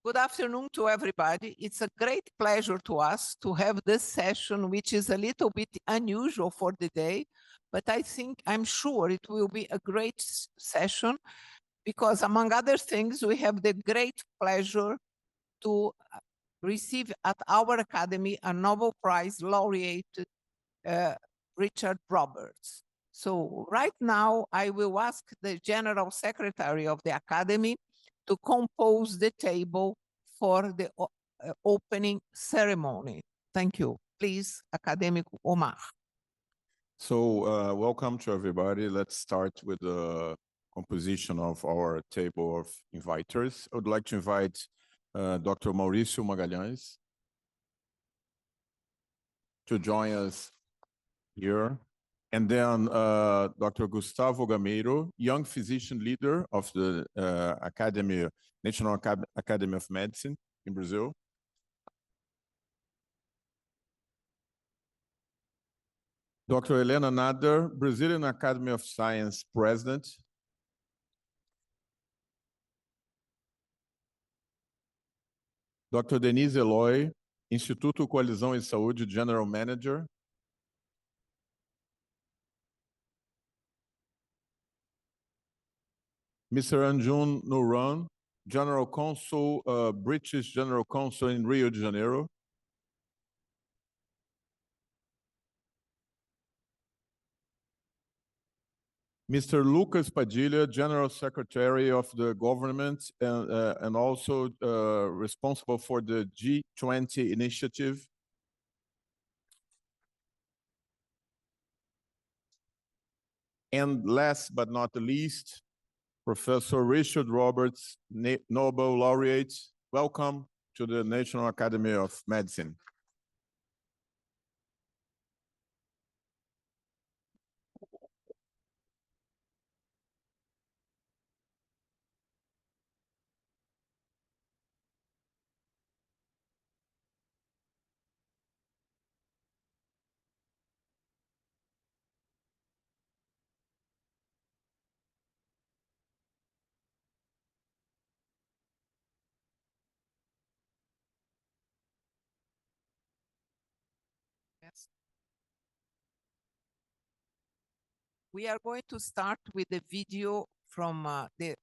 Good afternoon to everybody. It's a great pleasure to us to have this session, which is a little bit unusual for the day, but I'm sure it will be a great session because, among other things, we have the great pleasure to receive at our Academy a Nobel Prize laureate, Richard Roberts. So right now, I will ask the General Secretary of the Academy to compose the table for the opening ceremony. Thank you. Please, Academic Omar. So welcome to everybody. Let's start with the composition of our table of inviters. I would like to invite Dr. Mauricio Magalhães to join us here. And then Dr. Gustavo Gameiro, young physician leader of the National Academy of Medicine in Brazil. Dr. Helena Nader, Brazilian Academy of Science President. Dr. Denise Eloy, Instituto Coalizão Saúde General Manager. Mr. Anjun Nuran, General Counsel, British General Counsel in Rio de Janeiro. Mr. Lucas Padilha, General Secretary of the Government and also responsible for the G20 initiative. And last but not the least, Professor Richard Roberts, Nobel Laureate. Welcome to the National Academy of Medicine. Yes. We are going to start with the video from the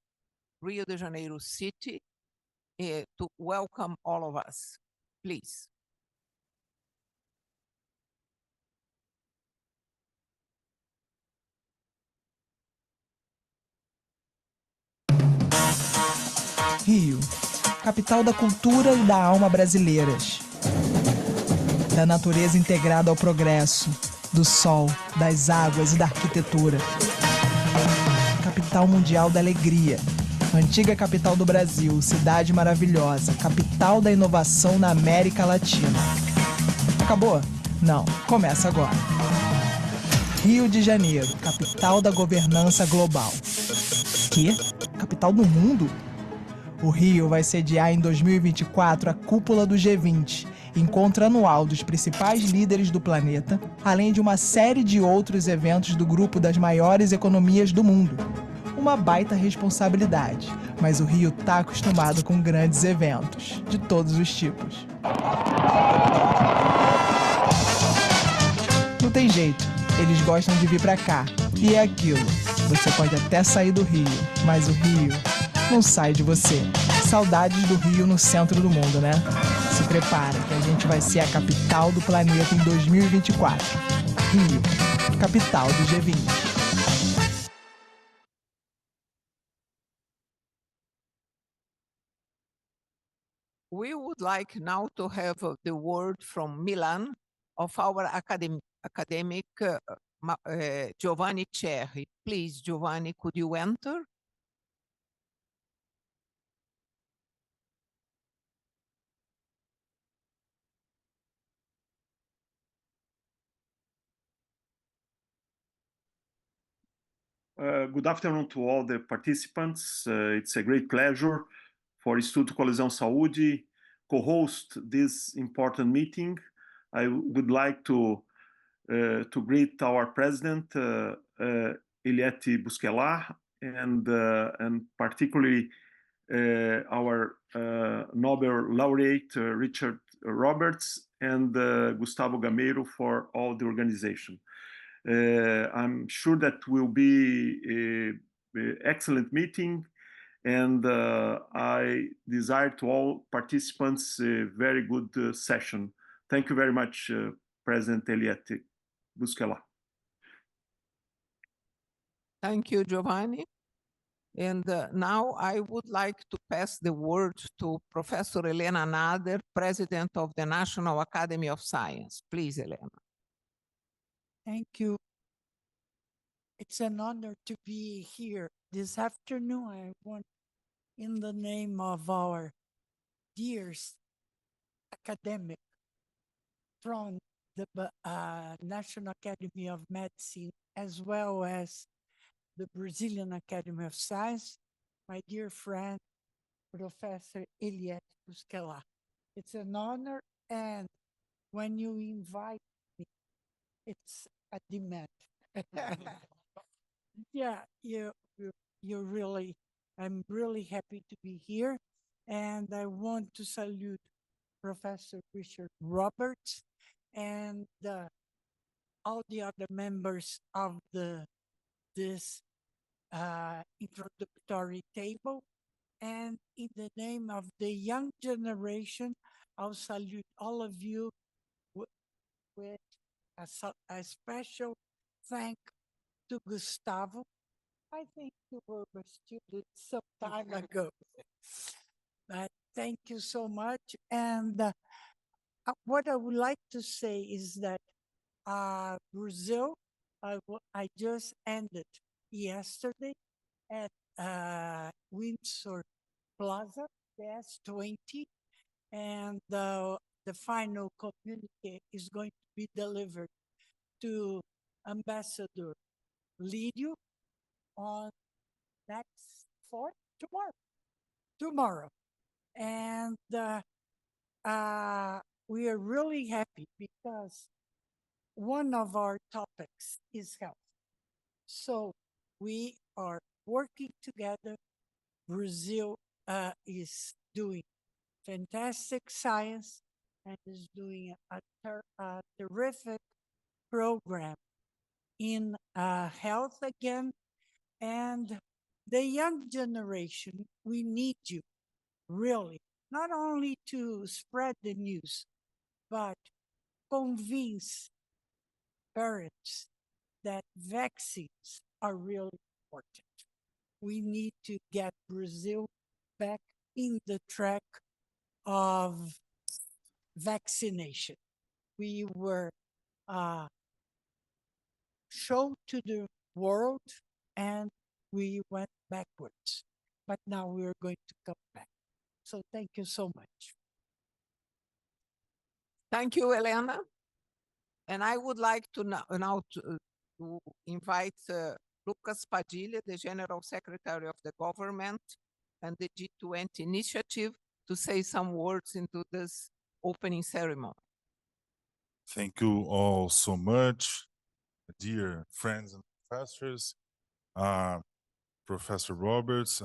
Rio de Janeiro city to welcome all of us. Please. Rio, capital da cultura e da alma brasileiras. Da natureza integrada ao progresso, do sol, das águas e da arquitetura. Capital mundial da alegria. Antiga capital do Brasil, cidade maravilhosa, capital da inovação na América Latina. Acabou? Não, começa agora. Rio de Janeiro, capital da governança global. Quê? Capital do mundo? O Rio vai sediar em 2024 a cúpula do G20, encontro anual dos principais líderes do planeta, além de uma série de outros eventos do grupo das maiores economias do mundo. Uma baita responsabilidade, mas o Rio tá acostumado com grandes eventos, de todos os tipos. Não tem jeito, eles gostam de vir pra cá. E é aquilo, você pode até sair do Rio, mas o Rio não sai de você. Saudades do Rio no centro do mundo, né? Se prepara que a gente vai ser a capital do planeta em 2024. Rio, capital do G20. We would like now to have the word from Milan of our academic Giovanni Cerri. Please, Giovanni, could you enter? Good afternoon to all the participants. It's a great pleasure for Instituto Coalizão Saúde co-host this important meeting. I would like to greet our president, Eliette Busquelar, and particularly our Nobel laureate Richard Roberts and Gustavo Gameiro for all the organization. I'm sure that will be an excellent meeting, and I desire to all participants a very good session. Thank you very much, President Eliette Busquela. Thank you, Giovanni. And now I would like to pass the word to Professor Helena Nader, President of the National Academy of Science. Please, Helena. Thank you. It's an honor to be here this afternoon. I want, in the name of our dear academic from the National Academy of Medicine, as well as the Brazilian Academy of Science, my dear friend, Professor Eliette Busquela. It's an honor, and when you invite me, it's a demand. Yeah, you really, I'm really happy to be here, and I want to salute Professor Richard Roberts and all the other members of this introductory table. And in the name of the young generation, I'll salute all of you with a special thank to Gustavo. I think you were a student some time ago. But thank you so much. And what I would like to say is that Brazil, I just ended yesterday at Windsor Plaza, the S20, and the final communique is going to be delivered to Ambassador Lídio on tomorrow. And we are really happy because one of our topics is health. So we are working together. Brazil is doing fantastic science and is doing a terrific program in health again. And the young generation, we need you, really, not only to spread the news, but convince parents that vaccines are really important. We need to get Brazil back in the track of vaccination. We were shown to the world and we went backwards, but now we're going to come back. So thank you so much. Thank you, Helena. And I would like to now to invite Lucas Padilha, the General Secretary of the Government and the G20 initiative, to say some words into this opening ceremony. Thank you all so much, dear friends and professors. Professor Roberts,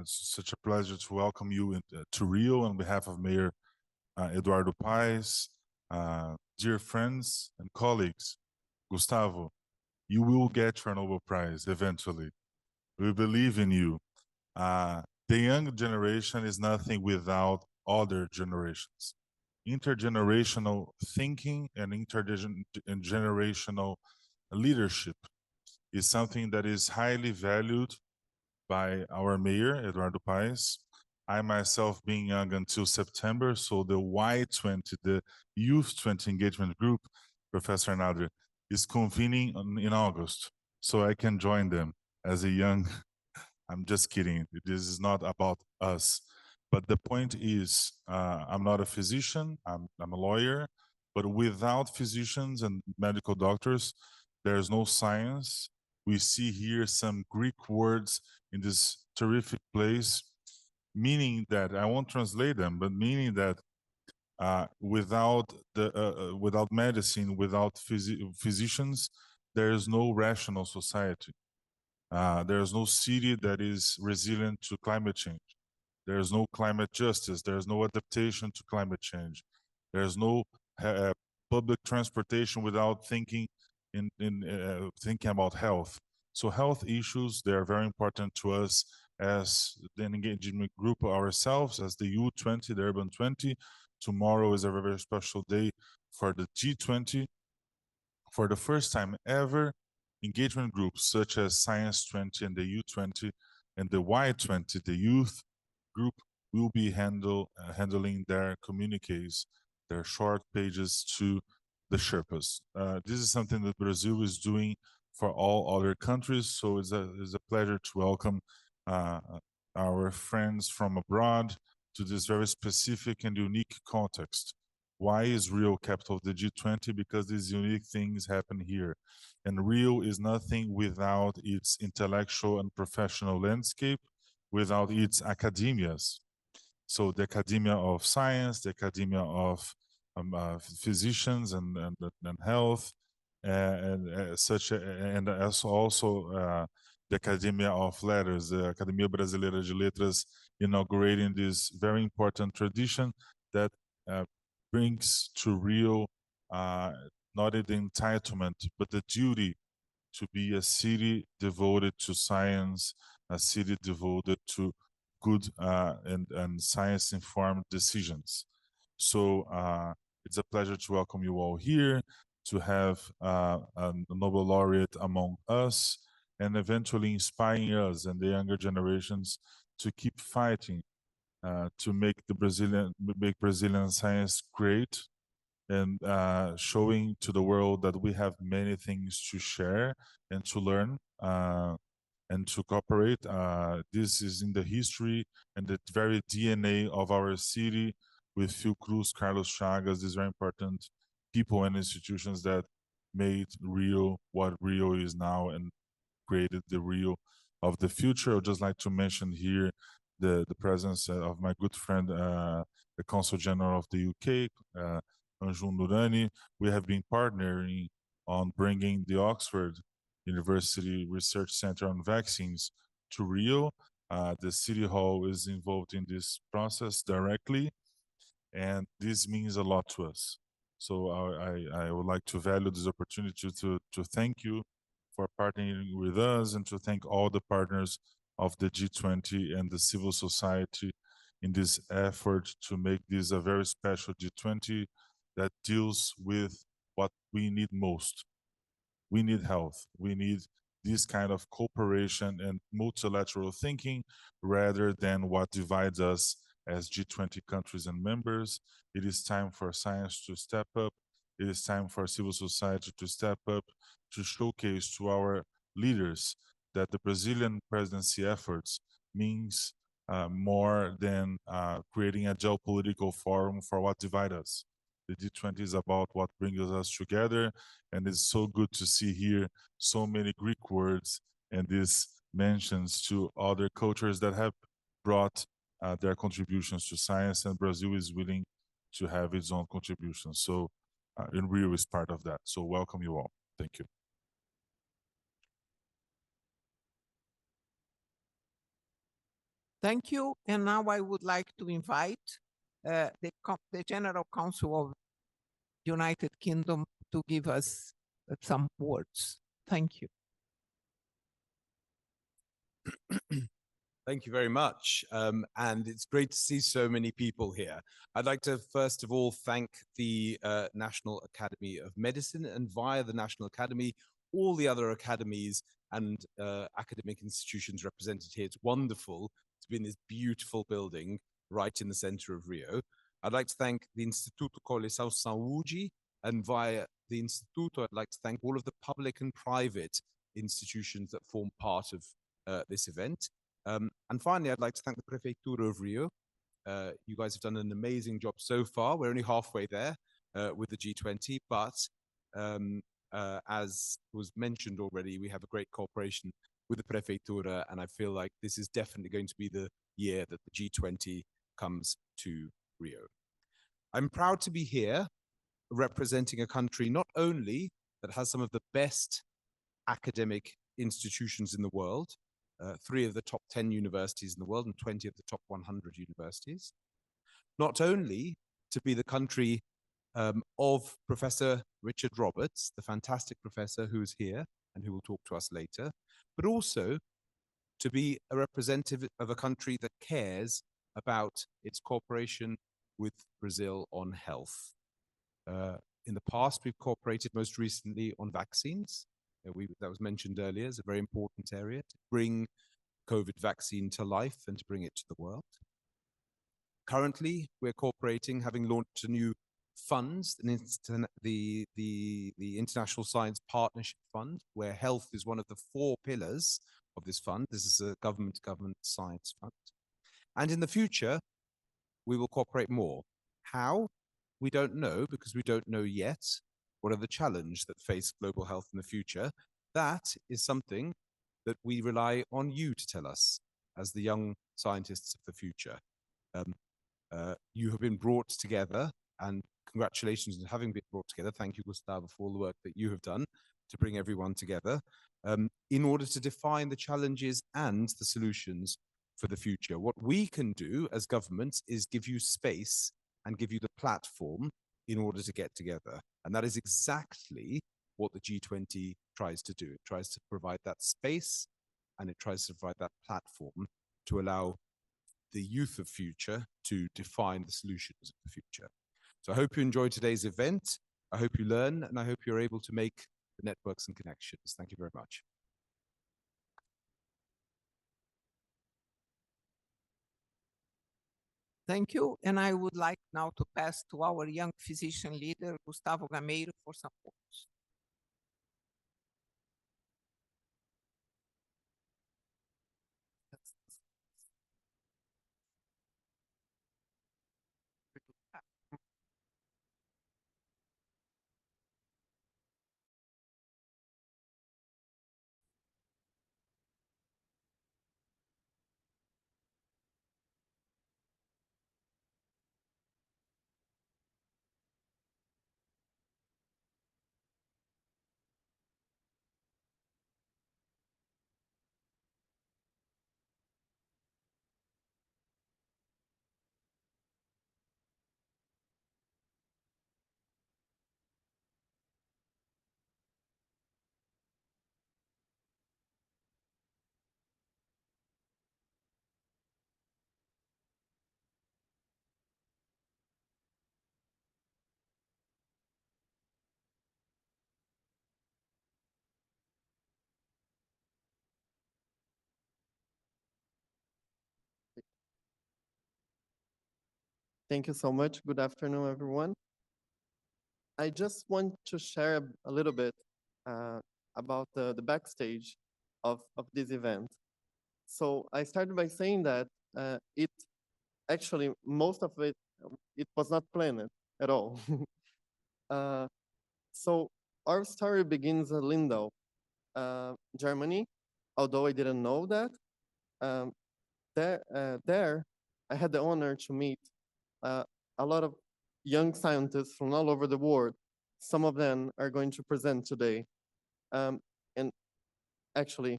it's such a pleasure to welcome you to Rio on behalf of Mayor Eduardo Paes. Dear friends and colleagues, Gustavo, you will get your Nobel Prize eventually. We believe in you. The young generation is nothing without other generations. Intergenerational thinking and intergenerational leadership is something that is highly valued by our mayor, Eduardo Paes. I myself being young until September, so the Y20, the Youth 20 Engagement Group, Professor Nader, is convening in August, so I can join them as a young, I'm just kidding, this is not about us. But the point is, I'm not a physician, I'm a lawyer, but without physicians and medical doctors, there's no science. We see here some Greek words in this terrific place, meaning that, I won't translate them, but meaning that without medicine, without physicians, there is no rational society. There is no city that is resilient to climate change. There's no climate justice. There's no adaptation to climate change. There's no public transportation without thinking thinking about health. So health issues, they are very important to us as the engagement group ourselves, as the U20, the Urban 20. Tomorrow is a very special day for the G20. For the first time ever, engagement groups such as Science 20 and the U20 and the Y20, the youth group, will be handling their communiques, their short pages to the Sherpas. This is something that Brazil is doing for all other countries, so it's a pleasure to welcome our friends from abroad to this very specific and unique context. Why is Rio capital of the G20? Because these unique things happen here. And Rio is nothing without its intellectual and professional landscape, without its academias. So the Academia of Science, the Academia of Physicians and Health, and also the Academia of Letters, the Academia Brasileira de Letras, inaugurating this very important tradition that brings to Rio not the entitlement, but the duty to be a city devoted to science, a city devoted to good and science-informed decisions. So it's a pleasure to welcome you all here, to have a Nobel laureate among us, and eventually inspiring us and the younger generations to keep fighting to make Brazilian science great, and showing to the world that we have many things to share and to learn and to cooperate. This is in the history and the very DNA of our city, with Fiocruz, Carlos Chagas, these very important people and institutions that made Rio what Rio is now and created the Rio of the future. I'd just like to mention here the presence of my good friend, the Consul General of the UK, Anjum Nurani. We have been partnering on bringing the Oxford University Research Center on Vaccines to Rio. The City Hall is involved in this process directly, and this means a lot to us. So I would like to value this opportunity to thank you for partnering with us, and to thank all the partners of the G20 and the civil society in this effort to make this a very special G20 that deals with what we need most. We need health. We need this kind of cooperation and multilateral thinking rather than what divides us as G20 countries and members. It is time for science to step up. It is time for civil society to step up, to showcase to our leaders that the Brazilian presidency efforts means more than creating a geopolitical forum for what divides us. The G20 is about what brings us together, and it's so good to see here so many Greek words and these mentions to other cultures that have brought their contributions to science, and Brazil is willing to have its own contributions. So and Rio is part of that. So welcome you all. Thank you. Thank you. And now I would like to invite the General Counsel of the United Kingdom to give us some words. Thank you. Thank you very much. And it's great to see so many people here. I'd like to first of all thank the National Academy of Medicine, and via the National Academy, all the other academies and academic institutions represented here. It's wonderful to be in this beautiful building right in the center of Rio. I'd like to thank the Instituto Coalizão Saúde, and via the Instituto, I'd like to thank all of the public and private institutions that form part of this event. And finally, I'd like to thank the Prefeitura of Rio. You guys have done an amazing job so far. We're only halfway there with the G20, but as was mentioned already, we have a great cooperation with the Prefeitura, and I feel like this is definitely going to be the year that the G20 comes to Rio. I'm proud to be here representing a country not only that has some of the best academic institutions in the world, 3 of the top 10 universities in the world and 20 of the top 100 universities. Not only to be the country of Professor Richard Roberts, the fantastic professor who is here and who will talk to us later, but also to be a representative of a country that cares about its cooperation with Brazil on health. In the past, we've cooperated most recently on vaccines. That was mentioned earlier as a very important area to bring COVID vaccine to life and to bring it to the world. Currently, we're cooperating, having launched a new fund, the International Science Partnership Fund, where health is one of the 4 pillars of this fund. This is a government-to-government science fund. And in the future, we will cooperate more. How? We don't know, because we don't know yet what are the challenges that face global health in the future. That is something that we rely on you to tell us as the young scientists of the future. You have been brought together, and congratulations on having been brought together. Thank you, Gustavo, for all the work that you have done to bring everyone together in order to define the challenges and the solutions for the future. What we can do as governments is give you space and give you the platform in order to get together. And that is exactly what the G20 tries to do. It tries to provide that space and it tries to provide that platform to allow the youth of future to define the solutions of the future. So I hope you enjoyed today's event. I hope you learn, and I hope you're able to make the networks and connections. Thank you very much. Thank you. And I would like now to pass to our young physician leader, Gustavo Gameiro, for some words. Thank you so much. Good afternoon, everyone. I just want to share a little bit about the backstage of this event. So I started by saying that it actually, most of it was not planned at all. So our story begins in Lindau, Germany, although I didn't know that. There, I had the honor to meet a lot of young scientists from all over the world. Some of them are going to present today, and actually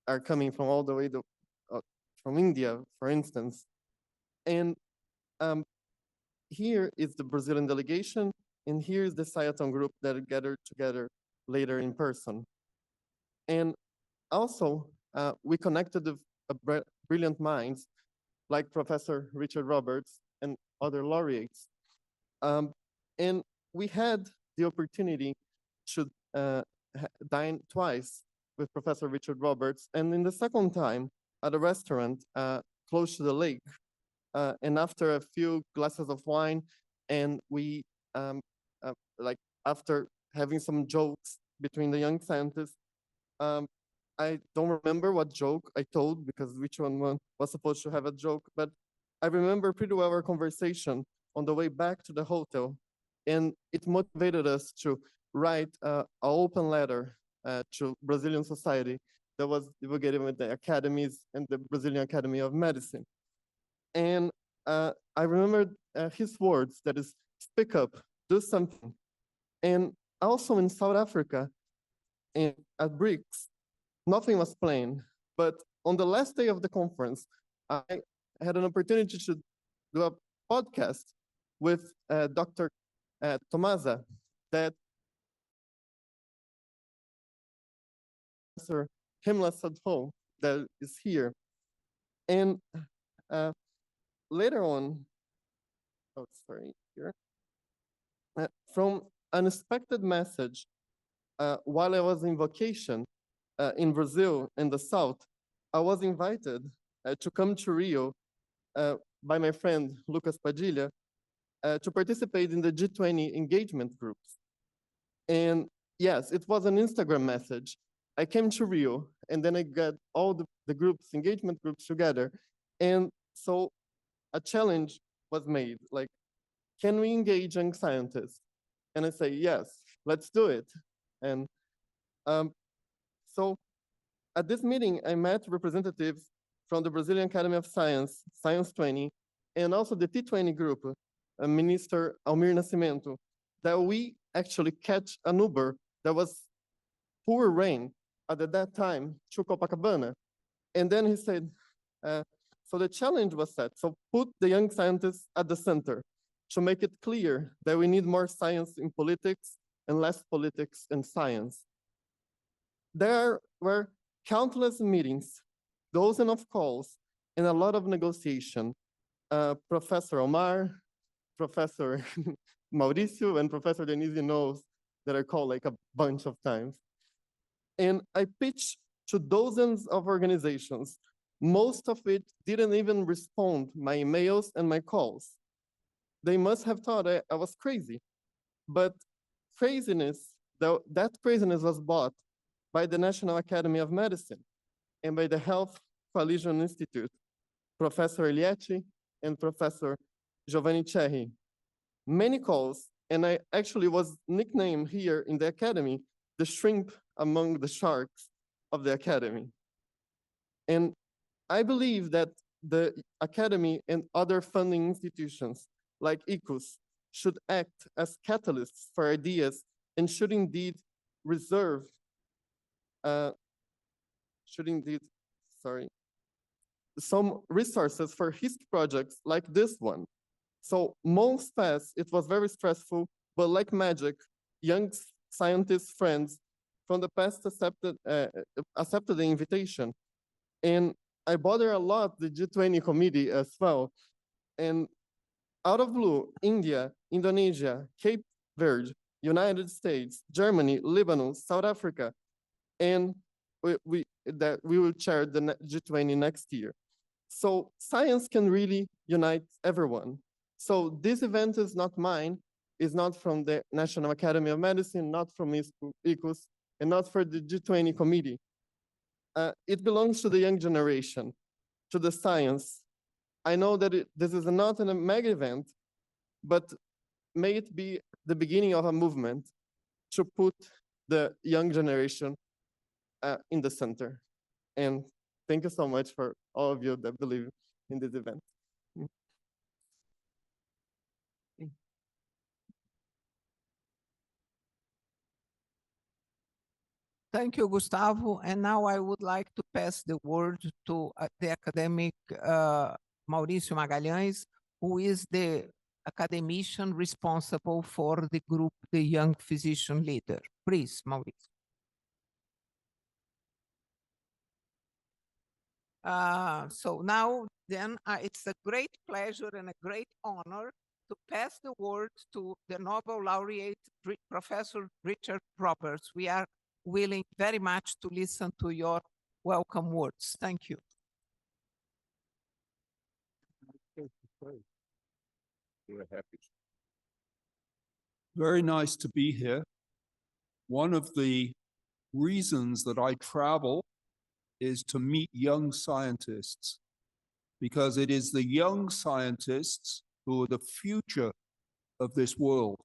are coming from all the way from India, for instance. And here is the Brazilian delegation, and here is the Sciaton group that gathered together later in person. And also, we connected the brilliant minds like Professor Richard Roberts and other laureates. And we had the opportunity to dine twice with Professor Richard Roberts, and in the second time at a restaurant close to the lake. And after a few glasses of wine, and we, like after having some jokes between the young scientists, I don't remember what joke I told because which one was supposed to have a joke, but I remember pretty well our conversation on the way back to the hotel, and it motivated us to write an open letter to Brazilian society that was divulgated with the academies and the Brazilian Academy of Medicine. And I remember his words, that is, speak up, do something. And also in South Africa, at BRICS, nothing was planned, but on the last day of the conference, I had an opportunity to do a podcast with Dr. Tomasa, that Professor Himla Sadfo, that is here. And later on, oh, sorry, here, from unexpected message, while I was in vacation in Brazil, in the south, I was invited to come to Rio by my friend Lucas Padilha to participate in the G20 engagement groups. And yes, it was an Instagram message. I came to Rio, and then I got all the groups, engagement groups together. And so a challenge was made, like, can we engage young scientists? And I say, yes, let's do it. And so at this meeting, I met representatives from the Brazilian Academy of Science, Science 20, and also the T20 group, Minister Almir Nascimento, that we actually catch an Uber that was poor rain at that time to Copacabana. And then he said, so the challenge was set. So put the young scientists at the center to make it clear that we need more science in politics and less politics in science. There were countless meetings, dozens of calls, and a lot of negotiation. Professor Omar, Professor Mauricio, and Professor Denise knows that I called like a bunch of times. And I pitched to dozens of organizations. Most of it didn't even respond my emails and my calls. They must have thought I was crazy. But craziness, that craziness was bought by the National Academy of Medicine and by the Health Coalition Institute, Professor Elietti and Professor Giovanni Cherry. Many calls, and I actually was nicknamed here in the academy the shrimp among the sharks of the academy. And I believe that the academy and other funding institutions like ICUS should act as catalysts for ideas and should indeed reserve, some resources for his projects like this one. So months passed, it was very stressful, but like magic, young scientists, friends from the past accepted the invitation. And I bother a lot the G20 committee as well. And out of blue, India, Indonesia, Cape Verde, United States, Germany, Lebanon, South Africa, and we will chair the G20 next year. So science can really unite everyone. So this event is not mine, it's not from the National Academy of Medicine, not from ICUS, and not for the G20 committee. It belongs to the young generation, to the science. I know that this is not a mega event, but may it be the beginning of a movement to put the young generation in the center. And thank you so much for all of you that believe in this event. Thank you, Gustavo. And now I would like to pass the word to the academic Mauricio Magalhães, who is the academician responsible for the group, the Young Physician Leader. Please, Mauricio. So now then it's a great pleasure and a great honor to pass the word to the Nobel laureate, Professor Richard Roberts. We are willing very much to listen to your welcome words. Thank you. Very nice to be here. One of the reasons that I travel is to meet young scientists, because it is the young scientists who are the future of this world.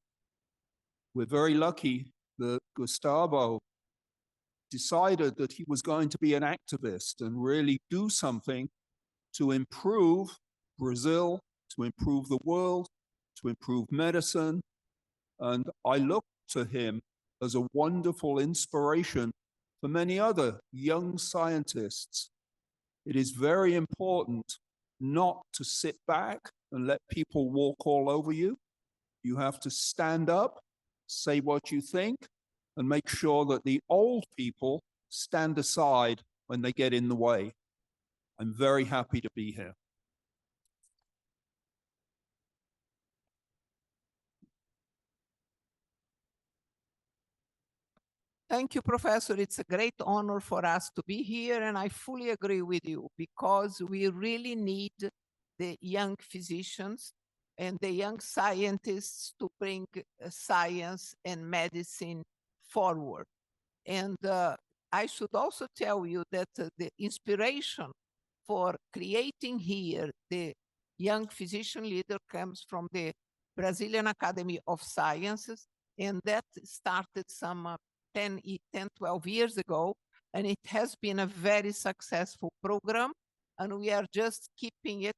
We're very lucky that Gustavo decided that he was going to be an activist and really do something to improve Brazil, to improve the world, to improve medicine. And I look to him as a wonderful inspiration for many other young scientists. It is very important not to sit back and let people walk all over you. You have to stand up, say what you think, and make sure that the old people stand aside when they get in the way. I'm very happy to be here. Thank you, Professor. It's a great honor for us to be here, and I fully agree with you because we really need the young physicians and the young scientists to bring science and medicine forward. And I should also tell you that the inspiration for creating here the young physician leader comes from the Brazilian Academy of Sciences, and that started some 12 years ago, and it has been a very successful program, and we are just keeping it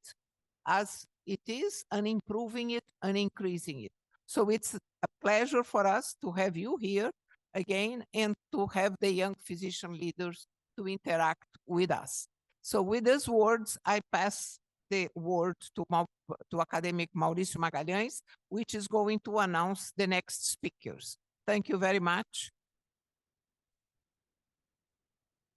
as it is and improving it and increasing it. So it's a pleasure for us to have you here again and to have the young physician leaders to interact with us. So with these words, I pass the word to academic Maurício Magalhães, which is going to announce the next speakers. Thank you very much.